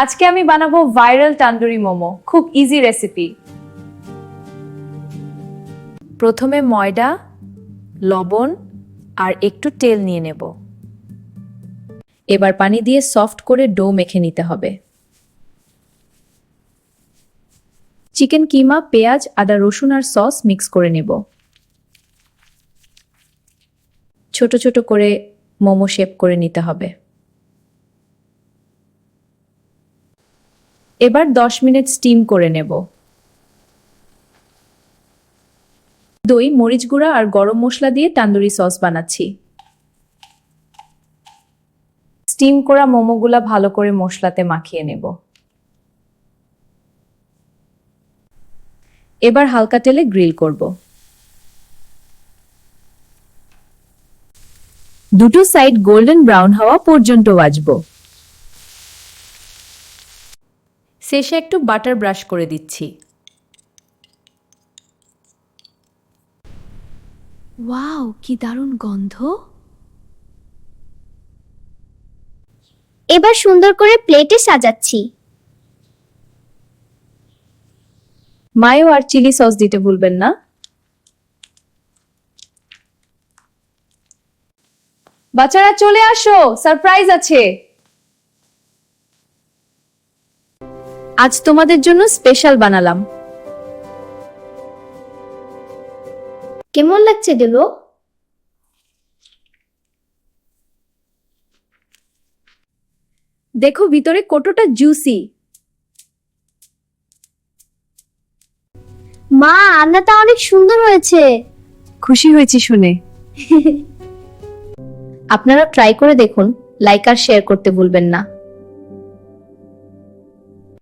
আজকে আমি বানাবো ভাইরাল তান্দুরি মোমো, খুব ইজি রেসিপি। প্রথমে ময়দা, লবণ আর একটু তেল নিয়ে নেব। এবার পানি দিয়ে সফট করে ডো মেখে নিতে হবে। চিকেন কিমা, পেঁয়াজ, আদা, রসুন আর সস মিক্স করে নেব। ছোট ছোট করে মোমো শেপ করে নিতে হবে। এবার 10 মিনিট স্টিম করে নেব। দই, মরিচ গুঁড়া আর গরম মশলা দিয়ে তান্দুরি সস বানাচ্ছি। স্টিম করা মোমোগুলা ভালো করে মশলাতে মাখিয়ে নেব। এবার হালকা তেলে গ্রিল করব। দুটো সাইড গোল্ডেন ব্রাউন হওয়া পর্যন্ত ভাজবো। শেষে একটু বাটার ব্রাশ করে দিচ্ছি। ওয়াও, কি দারুণ গন্ধ! এবার সুন্দর করে প্লেটে সাজাচ্ছি। মায়ো আর চিলি সস দিতে ভুলবেন না। বাচ্চারা চলে আসো, সারপ্রাইজ আছে। আজ তোমাদের জন্য স্পেশাল বানালাম। কেমন লাগছে দেবো? দেখো ভিতরে কতটা জুসি। মা, রান্নাটা অনেক সুন্দর হয়েছে। খুশি হয়েছি শুনে। আপনারা ট্রাই করে দেখুন, লাইক আর শেয়ার করতে ভুলবেন না।